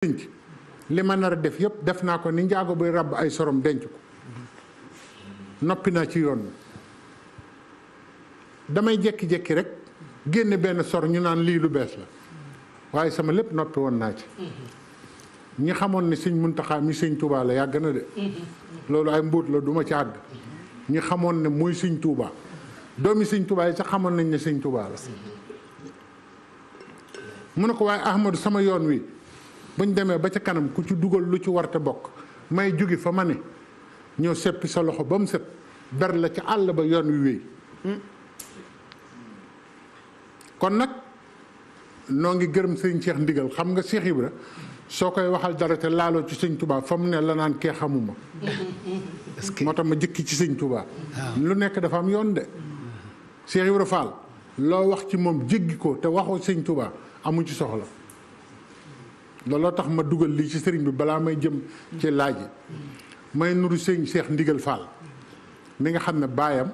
li ma nar a def yëpp def naa ko ni njaago buy ràbb ay sorom denc ko noppi naa ci yoon damay jekki-jekki rek génne benn sor ñu naan lii lu bees la waaye sama lépp noppi woon naa ci ñi xamoon ne sëñ Muntaxa mi sëñ Touba la yàgg na de loolu ay mbuut la duma ci àgg ñi xamoon ne muy sëñ Touba doomi sëñ Touba yi sax xamoon nañ ne sëñ Touba la mu ne ko waaye Ahmadou sama yoon wi buñ demee ba ca kanam ku ci dugal lu ci warte bokk may jóge fa ma ne ñëw seppi sa loxo ba mu set ber la ca àll ba yoon wi wéy kon nag noo ngi gërëm sëñ Cheikh Ndigal xam nga Cheikh Ibra soo koy waxal dara te laaloo ci sëñ Touba fa mu ne la naan kee xamuma moo tax ma jëkki ci sëñ Touba lu nekk dafa am yoon de Cheikh Ibra Fall loo wax ci moom jéggi ko te waxoo sëñ Touba amu ci soxla looloo tax ma dugal lii ci sëriñ bi balaa may jëm ci laaj yi may nuru sëñ Cheikh Ndigal Fall mi nga xam ne baayam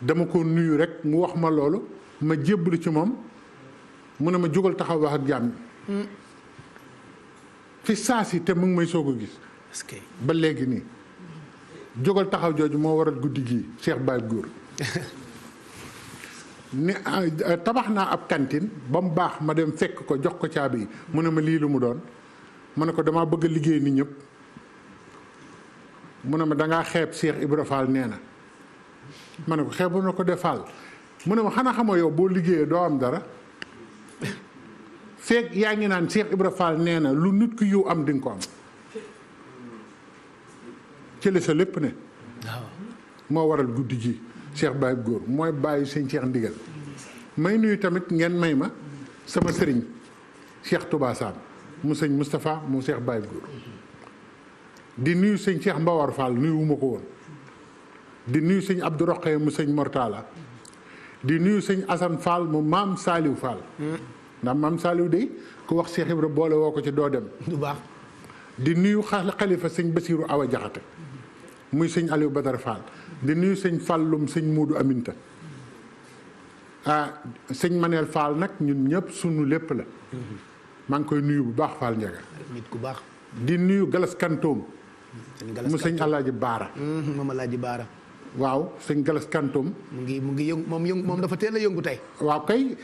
dama ko nuyu rek mu wax ma loolu ma jébbalu ci moom mu ne ma jógal taxaw wax ak jàmm fi saa si te mu ngi may soog a gis ba léegi nii jógal taxaw jooju moo waral guddi gii Cheikh Baye Góor ni tabax naa ab cantine ba mu baax ma dem fekk ko jox ko caabi yi mu ne ma lii lu mu doon mu ne ko damaa bëgg a liggéey ni ñëpp mu ne ma dangaa xeeb Cheikh Ibra Fall nee na ma ne ko xeebu na ko de Fall mu ne ma xanaa xamoo yow boo liggéeyee doo am dara feeg yaa ngi naan Cheikh Ibra Fall nee na lu nit ku yiw am di nga ko am ci la sa lépp ne moo waral guddi ji Cheikh Baye Góor mooy bàyyi sëñ Cheikh Ndigal may nuyu tamit ngeen may ma sama sëriñ Cheikh Touba Sam mu sëñ Moustapha mu Cheikh Baye Góor di nuyu sëñ Cheikh Mbawar Fall nuyu wu ma ko woon di nuyu sëñ Abdou Roqe mu sëñ Mortala di nuyu sëñ Assane Fall mu maam Saliou Fall ndax maam Saliou de ku wax Cheikh Ibra boole woo ko ci doo dem du baax di nuyu xalifa sëñ Bassirou Awa Jaxate muy sëñ Aliou Badara Fall di nuyu sëñ Fallum sëñ Muudu Aminta sëñ Manel Fall nag ñun ñëpp sunu lépp la maa ngi koy nuyu bu baax Fall Ndiaga nit ku baax di nuyu Galas Kantoom mu sëñ Alaaji Baara moom Alaaji Baara waaw sëñ Galas Kantoom mu ngi yëngu moom dafa teel a yëngu tey waaw kay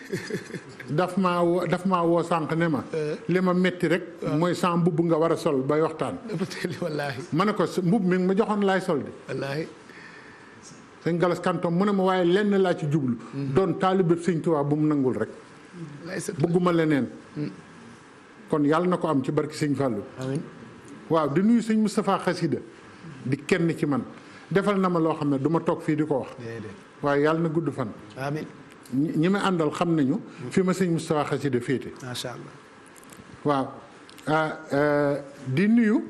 daf maa woo sànq ne ma li ma metti rek mooy sa mbubb nga war a sol bay waxtaan dafa teel wallaahi ma ne ko mbubb mi ma joxoon laay sol di wallaahi sëñ Galas Kantoom mu ne ma waaye lenn laa ci jublu doon taalibe sëñ Tuubaa bu mu nangul rek bëgguma leneen kon yàlla na ko am ci barki sëñ Fallou amiin waaw di nuyu sëñ Moustapha Xasida di kenn ci man defal na ma loo xam ne du ma toog fii di ko wax waaye yàlla na gudd fan amiin ñi ma àndal xam nañu fi ma sëñ Moustapha Xasida féete macha allah waaw di nuyu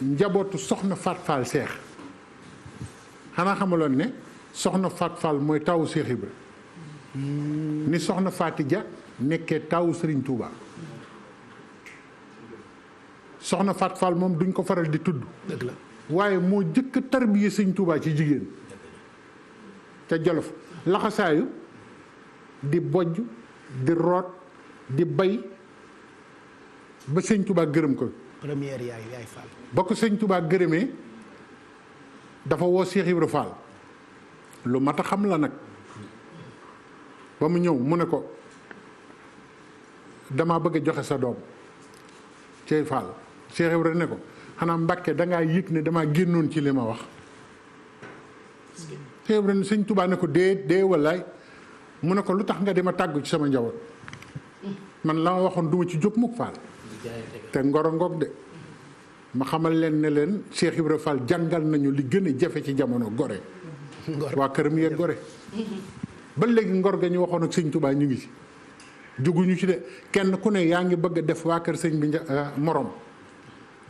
njabootu soxna Fat Fall Seex xanaa xamaloon ne soxna Fat Fall mooy tawu Cheikh Ibra ni soxna Faati Ja nekkee tawu Serigne Touba soxna Fat Fall moom duñ ko faral di tudd dëgg la waaye moo jëkk tarbiye Sëñ Touba ci jigéen ca Jolof laxasaayu di bojj di root di bay ba Sëñ Touba gërëm ko première yaay Fall ba ko Sëñ Touba gërëmee dafa woo Cheikh Ibra Fall lu mat a xam la nag ba mu ñëw mu ne ko dama bëgg a joxe sa doom cey Fall Cheikh Ibra ne ko xanaa Mbàkke dangaa yëg ne damaa génnoon ci li ma wax Cheikh Ibra ne Sëñ Touba ne ko dee wallaay mu ne ko lu tax nga di ma tàggu ci sama njaboot man la ma waxoon duma ci jóg mukk Fall te ngoro ngoog de ma xamal leen ne leen Cheikh Ibra Fall jàngal nañu li gën a jafe ci jamono gore waa këram yee gore ba léegi ngor ga ñu waxoon ak sëñ Touba ñu ngi ci juguñu ci de kenn ku ne yaa ngi bëgg a def waa kër sëñ bi morom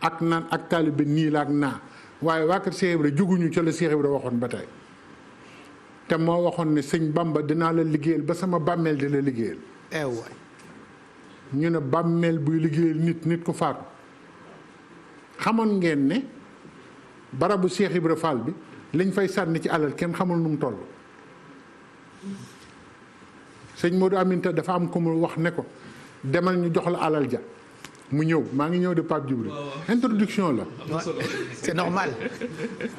ak naan ak taalibe nii la ak naa waaye waa kër Cheikh Ibra juguñu ca la Cheikh Ibra waxoon ba tey te moo waxoon ne sëñ Bamba dinaa la liggéeyal ba sama bàmmeel di la liggéeyal waay ñu ne bàmmeel buy liggéeyal nit ku faatu xamoon ngeen ne barabu Cheikh Ibra Fall bi liñ fay sànni ci alal kenn xamul nu mu toll sëñ Modou Aminta dafa am ko mu wax ne ko demal ñu jox la alal ja mu ñëw maa ngi ñëw de Pape Djibril introduction la c'est normal.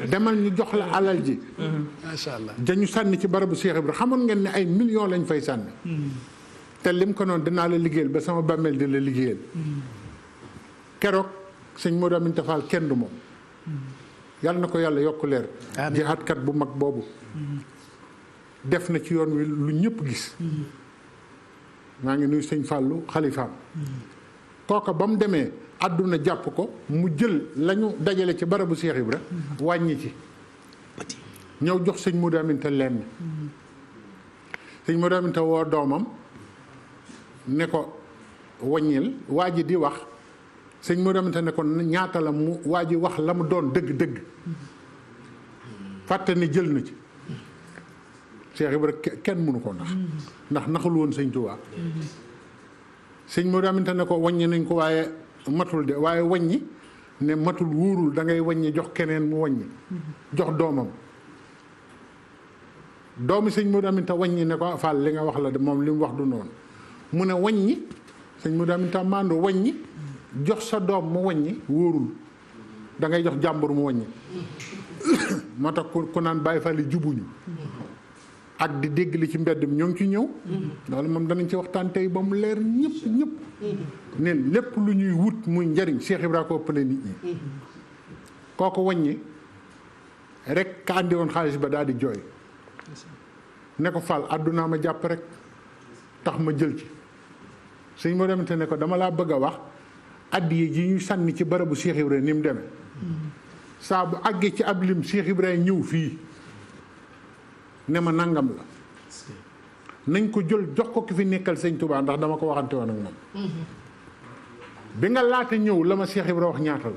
demal ñu jox la alal ji macha allah. dañu sànni ci barabu Cheikh Ibra xamoon ngeen ne ay millions lañ fay sànni te lim ko noonu dinaa la liggéeyal ba sama bàmmeel di la liggéeyal keroog sëñ Modou Aminta Fall kenn du moom yàlla na ko yàlla yokk leer jihaatkat bu mag boobu def na ci yoon wi lu ñëpp gis maa ngi nuyu sëñ Fallou xalifaam kooka ba mu demee àdduna jàpp ko mu jël lañu dajale ci barabu Cheikh Ibra wàññi ci ñëw jox sëñ Modou Aminta lenn sëñ Modou Aminta woo doomam ne ko wàññil waa ji di wax sëñ Modou Aminta ne ko ñaata la mu waa ji wax la mu doon dëgg-dëgg fàtte ni jël na ci Cheikh Ibra kenn mënu ko ndax naxul woon sëñ Tuubaa sëñ Modou Aminta ne ko wàññi nañ ko waaye matul de waaye wàññi ne matul wóorul da ngay wàññi jox keneen mu wàññi jox doomam doomi sëñ Modou Aminta wàññi ne ko Fall li nga wax la de moom li mu wax du noonu mu ne wàññi sëñ Modou Aminta maandoo wàññi jox sa doom mu wàññi wóorul da ngay jox jàmbur mu wàññi moo tax ku naan Baay Faal yi jubuñu ak di dégg li ci mbedd mi ñoo ngi ci ñëw loolu moom danañ ci waxtaan tey ba mu leer ñëpp neen lépp lu ñuy wut muy njariñ Cheikh Ibra ko ëppale nit ñi kooku wàññi rek ka andi woon xaalis ba daal di jooy ne ko Fall àddunaa ma jàpp rek tax ma jël ci sëñ moo demante ne ko dama laa bëgg a wax addiye ji ñuy sànni ci barabu Cheikh Ibra ni mu demee saa bu àggee ci ab lim Cheikh Ibra ñëw fii ne ma nangam la nañ ko jël jox ko ki fi nekkal sëñ Touba ndax dama ko waxante woon ak moom bi nga laata ñëw la ma Cheikh Ibra wax ñaata la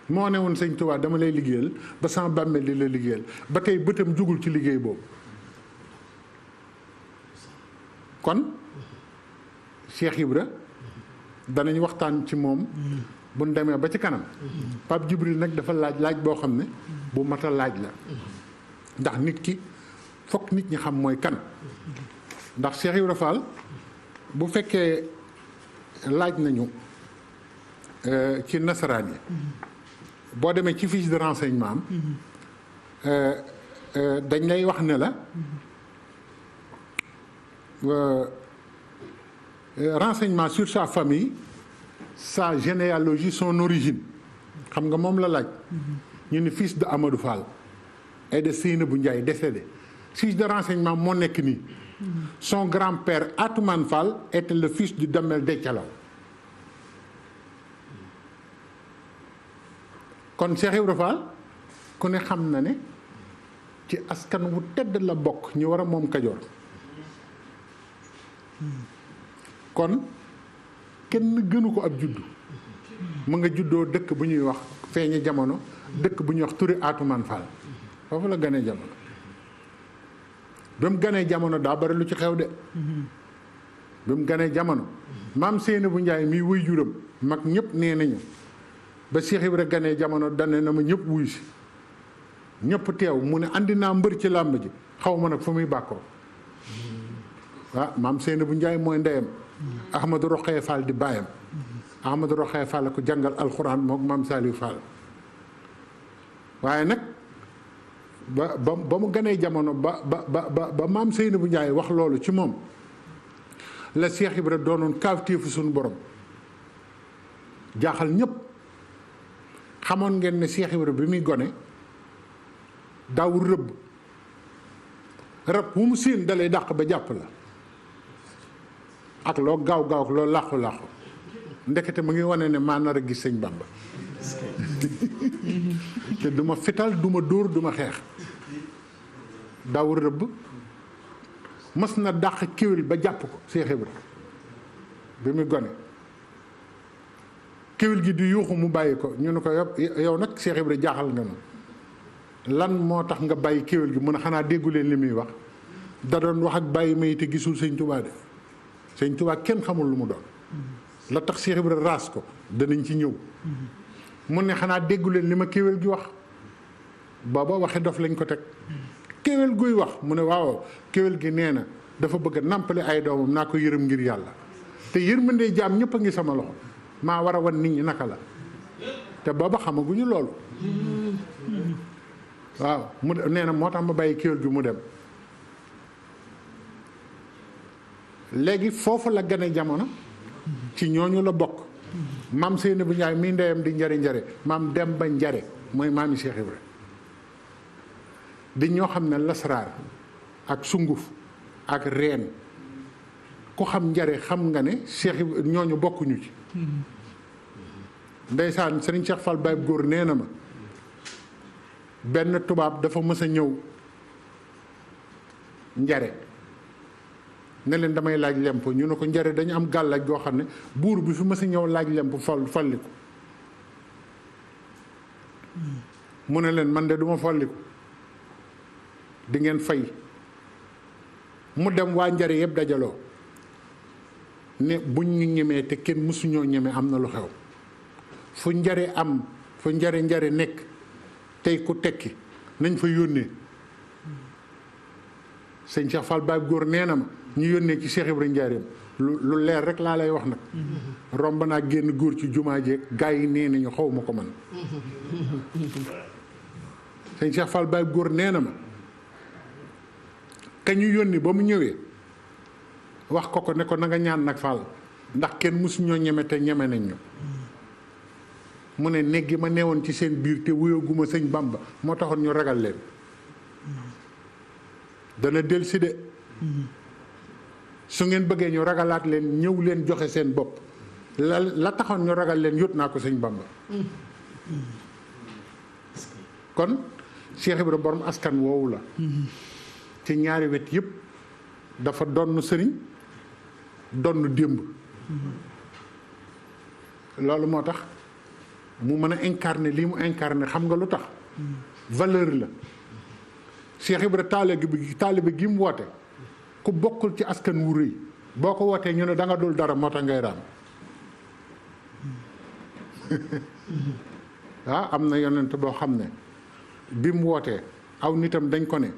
moo ne woon sëñ Touba dama lay liggéeyal ba sama bàmmeel di la liggéeyal ba tey bëtam jugul ci liggéey boobu kon Cheikh Ibra danañ waxtaan ci moom bu ñu demee ba ci kanam Pape Djibril nag dafa laaj boo xam ne bu mat a laaj la ndax nit ki fokk nit ñi xam mooy kan ndax Cheikh Ibra Fall bu fekkee laaj nañu ci nasaraan yi boo demee ci fiche de renseignement am dañ lay wax ne la renseignement sur sa famille sa généalogie son origine xam nga moom la laaj ñu ni fils de Amadou Fall et de Seynabou Ndiaye décédé fiche de renseignement moo nekk nii son grand-père Atoumane Fall était le fils du Damel Déthialaw kon Cheikh Ibra Fall ku ne xam na ne ci askan wu tedd la bokk ñu war a moom Kajoor kon kenn gënu ko ab juddu mu nga juddoo dëkk bu ñuy wax feeñe jamono dëkk bu ñuy wax Touré Atoumane Fall foofu la ganee jamono ba mu ganee jamono daa bari lu ci xew de ba mu ganee jamono maam Seynabou Ndiaye mii wuy juram mag ñëpp nee nañu ba Cheikh Ibra ganee jamono dane na ma ñëpp wuy si ñëpp teew mu ne andi naa mbër ci làmb ji xaw ma nag fu muy bàkkoo maam Seynabou Ndiaye mooy ndeyam Ahmadou Rokhaya Fall di baayam Ahmadou Rokhaya Fall ko jàngal alxuraan moom maam Saliou Fall waaye nag ba mu ganee jamono ba maam Seynabou Ndiaye wax loolu ci moom la Cheikh Ibra doonoon kaawteefu suñu borom jaaxal ñëpp xamoon ngeen ne Cheikh Ibra bi muy gone daawul rëbb rab wu mu séen dalay dàq ba jàpp la ak loo gaaw gaaw loo làqu-làqu ndekete mu ngi wane ne maa nar a gis sëñ Bamba te du ma fital du ma dóor du ma xeex daawul rëbb mës na dàq kéwél ba jàpp ko Cheikh Ibra bi muy gone kéwél gi di yuuxu mu bàyyi ko ñu ne ko yow nag Cheikh Ibra jaaxal nga ma lan moo tax nga bàyyi kéwél gi mun a xanaa déggu leen li muy wax da doon wax ak bàyyi may te gisul sëñ Touba de sëñ Touba kenn xamul lu mu doon la tax Cheikh Ibra raas ko danañ ci ñëw mun ne xanaa déggu leen li ma kéwél gi wax booba waxe dof lañ ko teg kéwél guy wax mu ne waaw kéwél gi nee na dafa bëgg a nàmpale ay doomam naa ko yërëm ngir yàlla te yërmande jaam ñëpp a ngi sama loxo maa war a wan nit ñi naka la te booba xamaguñu loolu waaw mu nee na moo tax ma bàyyi kéwél gi mu dem léegi foofu la gane jamono ci ñooñu la bokk maam Seynabou Ndiaye mii ndeyam di njare maam Demba Njare mooy maami Cheikh Ibra di ñoo xam ne lasraar ak sunguf ak reen ku xam njare xam nga ne Cheikh Ibra ñooñu bokkuñu ci ndeysaan Serigne Cheikh Fall Baye góor nee na ma benn tubaab dafa mës a ñëw njare ne leen damay laaj lemp ñu ne ko njare dañu am gàllaaj goo xam ne buur bi fi mës a ñëw laaj lemp folliku mu ne leen man de duma folliku di ngeen fay mu dem waa njare yëpp dajaloo ne buñ ñu ñemee te kenn mësuñoo ñeme am na lu xew fu njare nekk tey ku tekki nañ fa yónnee sëñ Cheikh Fall Baye góor nee na ma ñu yónnee ci Cheikh Ibrahima Njaareem lu leer rek laa lay wax nag romb naa génn góor ci jumaa jeeg gaa yi nee nañu xaw ma ko man sëñ Cheikh Fall Baye góor nee na ma ka ñu yónni ba mu ñëwee wax ko ne ko na nga ñaan nag Fall ndax kenn mësuñoo ñeme te ñeme nañ ñu mu ne néeg gi ma neewoon ci seen biir te wuyaguma sëñ Bamba moo taxoon ñu ragal leen dana dellusi de su ngeen bëggee ñu ragalaat leen ñëw leen joxe seen bopp la taxoon ñu ragal leen yót naa ko sëñ Bamba kon Cheikh Ibra borom askan woowu la ci ñaari wet yëpp dafa donn sëriñ donn démb loolu moo tax mu mën a incarner lii mu incarner xam nga lu tax valeur la Cheikh Ibra taalibe gi mu woote ku bokkul ci askan wu rëy boo ko wootee ñu ne da nga dul dara moo tax ngay raam am na yonent boo xam ne bi mu wootee aw nitam dañ ko ne